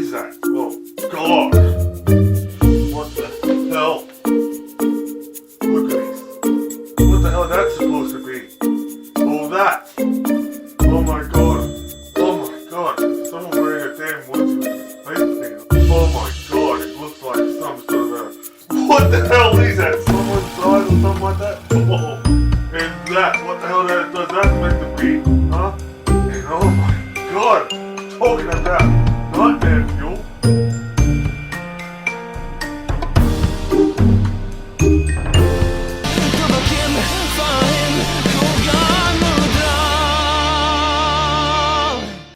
is that? Oh, God. What the hell? Look at this. What the hell is that supposed to be? Oh, that. Oh my God. Oh my God. Someone wearing a damn onesie with his face thing. Oh my God. It looks like some sort of a... What the hell is that? Someone's died or something like that? Oh. And that. What the hell does that meant to be? Huh? And oh my God. Talking about nightmare fuel.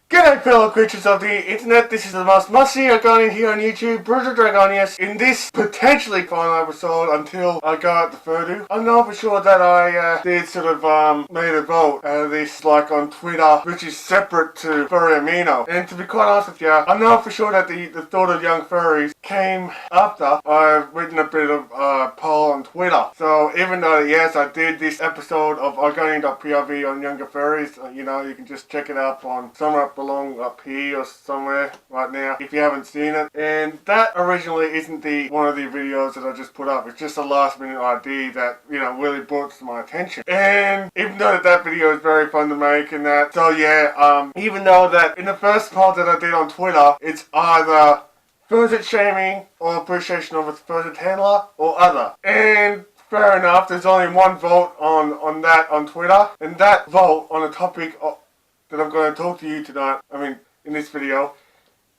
G'day fellow creatures of the internet, this is the most musty Argonian here on YouTube, Bruzo Dragonius. In this potentially final episode until I go out to Fursuit, I know for sure that I did sort of made a vote out of this like on Twitter, which is separate to Furry Amino. And to be quite honest with you, I know for sure that the thought of young furries came after I've written a bit of poll on Twitter. So even though yes, I did this episode of Argonian.POV on younger furries, you know, you can just check it up on somewhere up along up here or somewhere right now if you haven't seen it. And that originally isn't one of the videos that I just put up. It's just a last minute idea that, you know, really brought to my attention. And even though that video is very fun to make and that, so yeah, even though that in the first poll that I did on Twitter, it's either fursuit shaming or appreciation of a fursuit handler or other. And fair enough, there's only one vote on that on Twitter, and that vote on the topic that I'm going to talk to you tonight, in this video,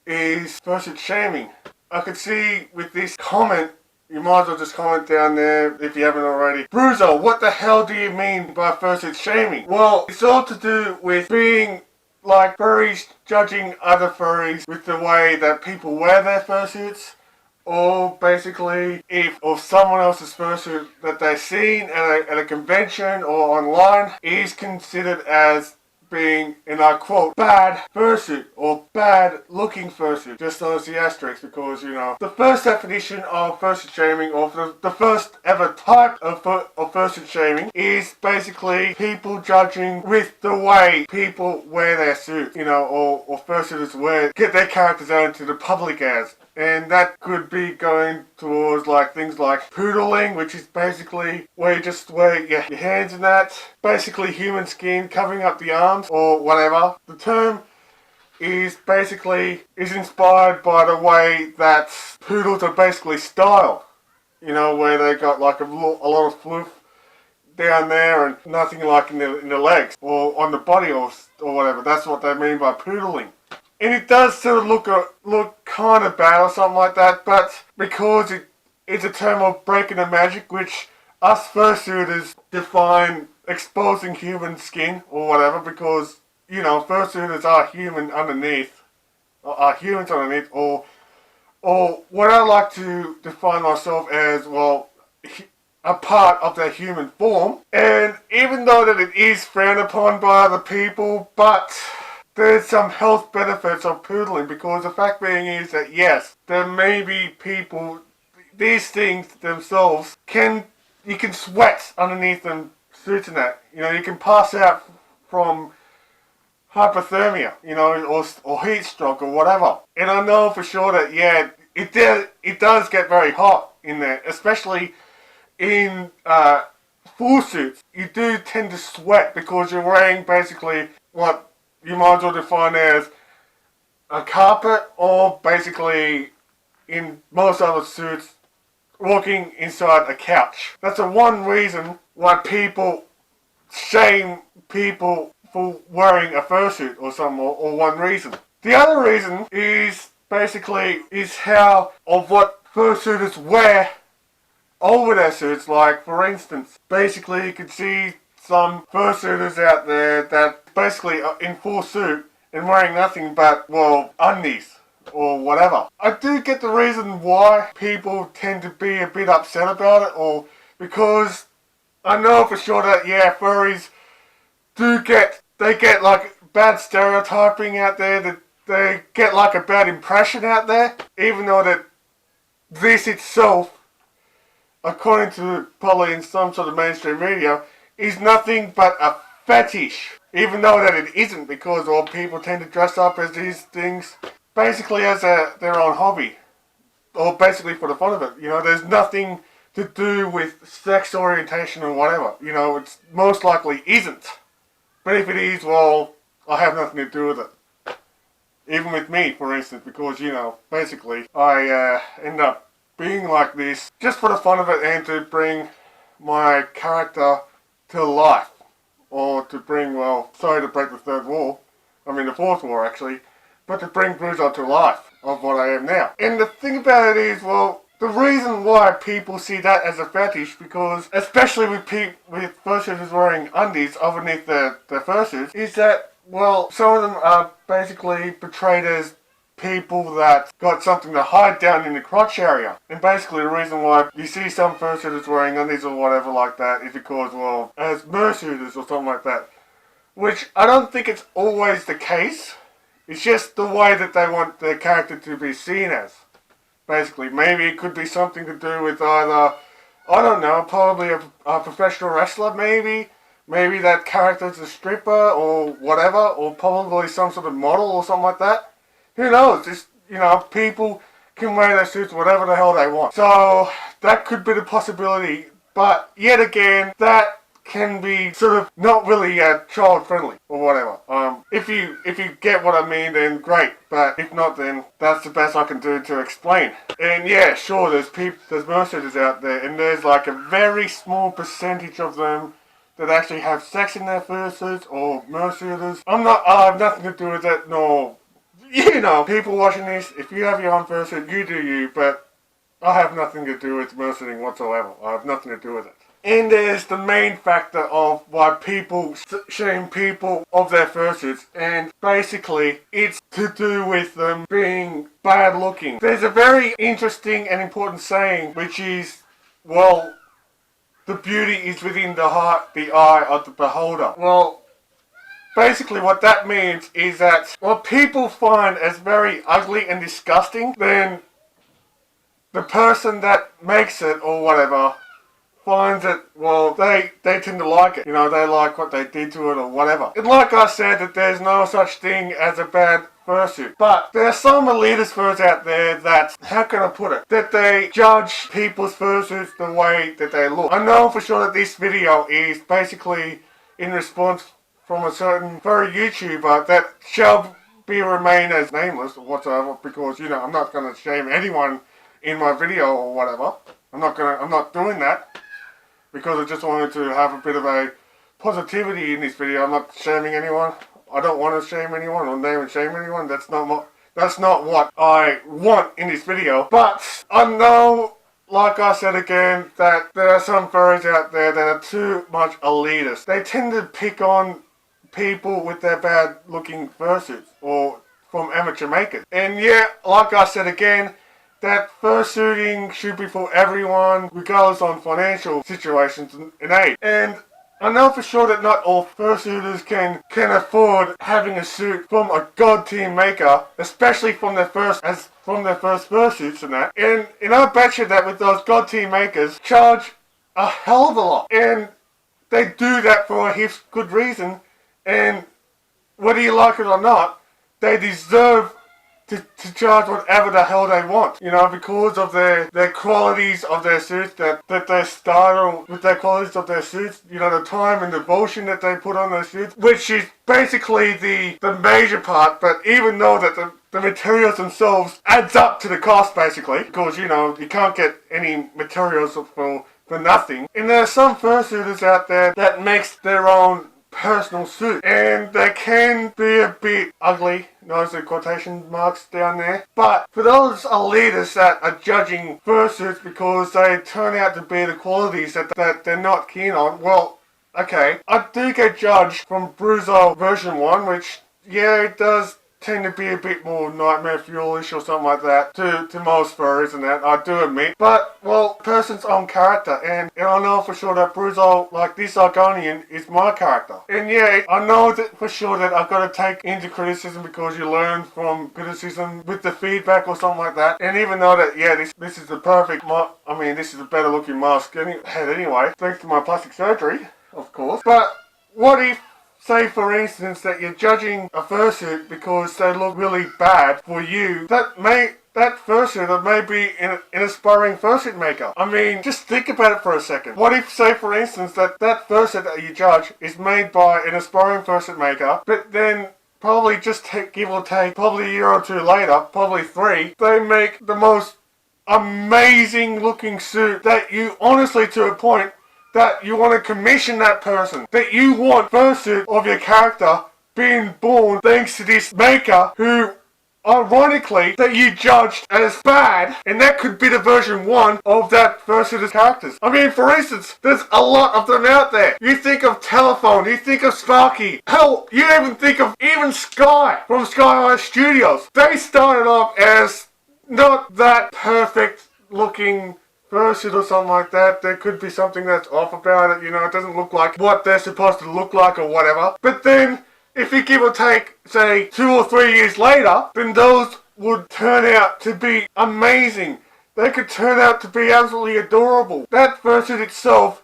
is fursuit shaming. I could see with this comment, you might as well just comment down there if you haven't already. Bruzo, what the hell do you mean by fursuit shaming? Well, it's all to do with being like furries judging other furries with the way that people wear their fursuits, or basically if someone else's fursuit that they've seen at a convention or online is considered as being, and I quote, bad fursuit or bad looking fursuit. Just notice the asterisk because, you know, the first definition of fursuit shaming, or the first ever type of fursuit shaming, is basically people judging with the way people wear their suits, you know, or fursuiters get their characters out into the public as. And that could be going towards like things like poodling, which is basically where you just wear your hands in that. Basically human skin covering up the arms or whatever. The term is inspired by the way that poodles are basically styled. You know, where they got like a lot of fluff down there and nothing like in the legs or on the body or whatever. That's what they mean by poodling. And it does sort of look kind of bad or something like that, but because it's a term of breaking the magic, which us fursuiters define exposing human skin or whatever, because, you know, fursuiters are humans underneath, or what I like to define myself as, well, a part of their human form. And even though that it is frowned upon by other people, but there's some health benefits of poodling, because the fact being is that yes, there may be people, these things themselves you can sweat underneath them suits and that. You know, you can pass out from hypothermia, you know, or heat stroke or whatever. And I know for sure that yeah, it does get very hot in there, especially in full suits. You do tend to sweat because you're wearing basically what you might as well define as a carpet, or basically, in most other suits, walking inside a couch. That's the one reason why people shame people for wearing a fursuit or something, or one reason. The other reason is how of what fursuiters wear over their suits. Like, for instance, basically you can see some fursuiters out there that basically are in full suit and wearing nothing but, well, undies or whatever. I do get the reason why people tend to be a bit upset about it, or because I know for sure that yeah, furries get like bad stereotyping out there, that they get like a bad impression out there, even though that this itself, according to probably in some sort of mainstream media, is nothing but a fetish. Even though that it isn't, because all people tend to dress up as these things basically as their own hobby. Or basically for the fun of it. You know, there's nothing to do with sex orientation or whatever. You know, it's most likely isn't. But if it is, well, I have nothing to do with it. Even with me, for instance, because, you know, basically, I end up being like this just for the fun of it and to bring my character to life. Or to bring, well, sorry to break the third wall. I mean the fourth wall, actually. But to bring Bruzo to life of what I am now. And the thing about it is, well, the reason why people see that as a fetish, because especially with fursuits wearing undies underneath their fursuits, is that, well, some of them are basically portrayed as people that got something to hide down in the crotch area. And basically the reason why you see some fursuits wearing undies or whatever like that is because, well, as fursuiters or something like that. Which I don't think it's always the case. It's just the way that they want their character to be seen as. Basically, maybe it could be something to do with either, I don't know, probably a professional wrestler maybe. Maybe that character's a stripper or whatever, or probably some sort of model or something like that. Who knows? Just, you know, people can wear their suits whatever the hell they want. So, that could be the possibility. But, yet again, that can be sort of not really child friendly or whatever. If you get what I mean, then great. But if not, then that's the best I can do to explain. And yeah, sure, there's fursuiters out there, and there's like a very small percentage of them that actually have sex in their fursuits or fursuiters. I have nothing to do with it, nor, you know, people watching this, if you have your own fursuit, you do you, but I have nothing to do with fursuiting whatsoever. I have nothing to do with it. And there's the main factor of why people shame people of their fursuits, and basically it's to do with them being bad looking. There's a very interesting and important saying which is, well, the beauty is within the eye of the beholder. Well, basically what that means is that what people find as very ugly and disgusting, then the person that makes it or whatever finds it, well, they tend to like it. You know, they like what they did to it or whatever. And like I said, that there's no such thing as a bad fursuit. But there are some elitist furs out there that, how can I put it, that they judge people's fursuits the way that they look. I know for sure that this video is basically in response from a certain furry YouTuber that shall remain as nameless or whatsoever, because, you know, I'm not going to shame anyone in my video or whatever. I'm not doing that. Because I just wanted to have a bit of a positivity in this video. I'm not shaming anyone. I don't want to shame anyone or name and shame anyone. That's not what I want in this video. But I know, like I said again, that there are some furries out there that are too much elitist. They tend to pick on people with their bad looking fursuits or from amateur makers. And yeah, like I said again, that fursuiting should be for everyone, regardless on financial situations and aid. And I know for sure that not all fursuiters can afford having a suit from a god tier maker, especially from their first fursuits and that. And I bet you that with those god tier makers charge a hell of a lot. And they do that for a good reason. And whether you like it or not, they deserve to charge whatever the hell they want, you know, because of their qualities of their suits, that they style with their qualities of their suits, you know, the time and devotion that they put on their suits, which is basically the major part. But even though that the materials themselves adds up to the cost, basically, because, you know, you can't get any materials for nothing. And there are some fursuiters out there that makes their own personal suit, and they can be a bit ugly, notice the quotation marks down there, but for those elitists that are judging fursuits because they turn out to be the qualities that they're not keen on, well, okay, I do get judged from Bruzo version 1, which, yeah, it does tend to be a bit more nightmare fuelish or something like that to most furries and that, I do admit. But, well, person's own character, and I know for sure that Bruzo, like this Argonian, is my character. And yeah, I know that for sure that I've got to take into criticism because you learn from criticism with the feedback or something like that. And even though that, yeah, this is the perfect, this is a better looking mask head anyway, thanks to my plastic surgery, of course. But what if say for instance that you're judging a fursuit because they look really bad for you, that fursuit may be an aspiring fursuit maker. I mean, just think about it for a second. What if, say for instance, that fursuit that you judge is made by an aspiring fursuit maker, but then probably just give or take, probably a year or two later, probably 3, they make the most amazing looking suit that you honestly, to a point that you want to commission that person, that you want fursuit of your character being born thanks to this maker who, ironically, that you judged as bad, and that could be the version 1 of that fursuit's characters. I mean, for instance, there's a lot of them out there. You think of Telephone, you think of Sparky, hell, you even think of even Sky from Sky High Studios. They started off as not that perfect looking fursuit or something like that. There could be something that's off about it, you know, it doesn't look like what they're supposed to look like or whatever. But then, if you give or take, say, 2 or 3 years later, then those would turn out to be amazing. They could turn out to be absolutely adorable. That fursuit itself,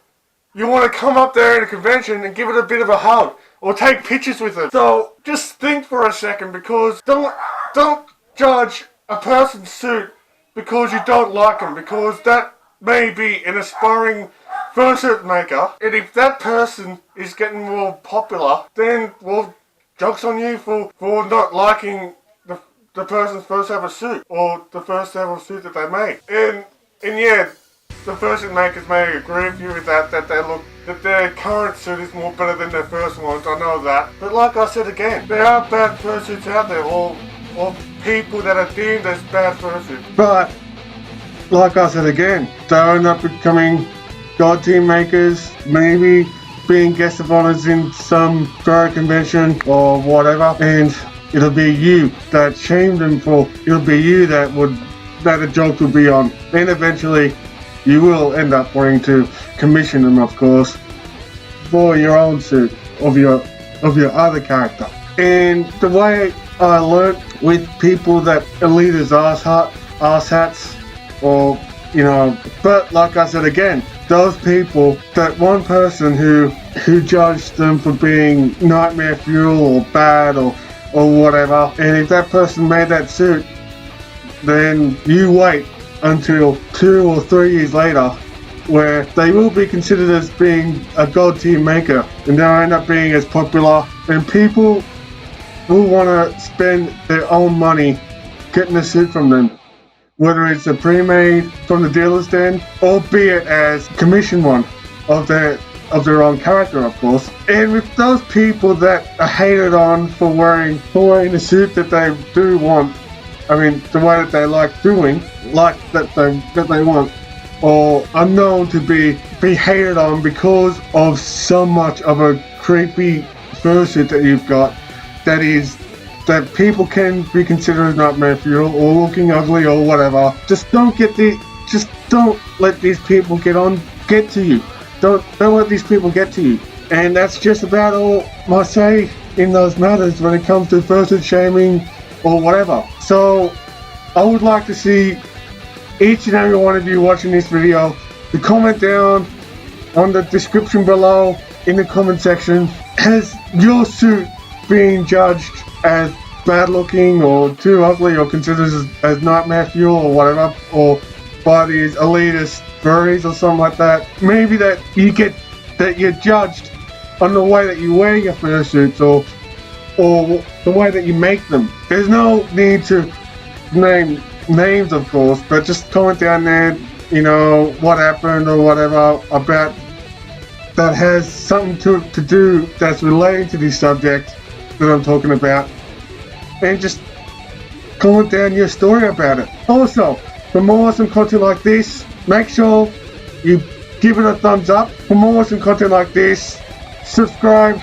you want to come up there in a convention and give it a bit of a hug, or take pictures with it. So, just think for a second, because don't judge a person's suit because you don't like them, because that may be an aspiring fursuit maker, and if that person is getting more popular, then, well, joke's on you for not liking the person's first ever suit, or the first ever suit that they made. And yeah, the fursuit makers may agree with you with that their current suit is more better than their first ones, I know that. But like I said again, there are bad fursuits out there, or people that are deemed as bad fursuits. But, like I said again, they'll end up becoming god tier makers, maybe being guest of honors in some furry convention or whatever, and it'll be you that shamed them for, it'll be you that a joke would be on, and eventually you will end up wanting to commission them, of course, for your own suit of your other character. And the way I learnt with people that elite as arse hats, or, you know, but like I said again, those people, that one person who judged them for being nightmare fuel or bad or whatever, and if that person made that suit, then you wait until 2 or 3 years later, where they will be considered as being a god tier maker, and they'll end up being as popular, and people will want to spend their own money getting a suit from them, whether it's a pre-made from the dealer's den, or be it as commission one of their own character, of course. And with those people that are hated on for wearing a suit that they do want, I mean, the way that they like doing, like that they want, or are known to be hated on because of so much of a creepy fursuit that you've got, that people can be considered as nightmare fuel or looking ugly or whatever. Just don't let these people get to you. Don't let these people get to you. And that's just about all my say in those matters when it comes to fursuit shaming or whatever. So I would like to see each and every one of you watching this video to comment down on the description below in the comment section. Has your suit been judged as bad looking or too ugly or considered as nightmare fuel or whatever, or by these elitist furries or something like that? Maybe that you're judged on the way that you wear your fursuits or the way that you make them. There's no need to name names, of course, but just comment down there, you know, what happened or whatever about that has something to do that's related to this subject that I'm talking about, and just comment down your story about it. Also, for more awesome content like this, make sure you give it a thumbs up. For more awesome content like this, subscribe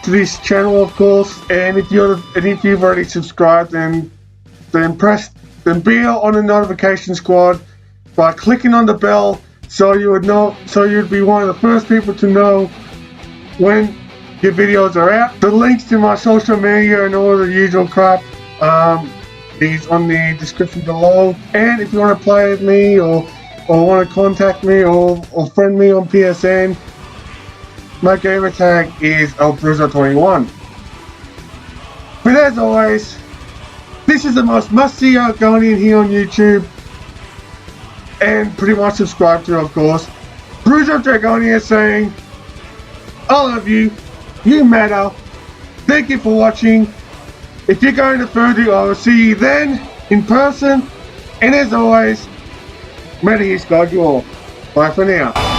to this channel, of course, and if you've already subscribed, then be on the notification squad by clicking on the bell, so you'd be one of the first people to know when your videos are out. The links to my social media and all the usual crap is on the description below. And if you want to play with me or want to contact me or friend me on PSN, my gamer tag is Bruzo21. But as always, this is the most must-see Argonian here on YouTube, and pretty much subscribe to, of course. Bruzo Dragonius saying, I love you, you matter, thank you for watching. If you're going to Fursuit, I will see you then, in person, and as always, may the East guide you all. Bye for now.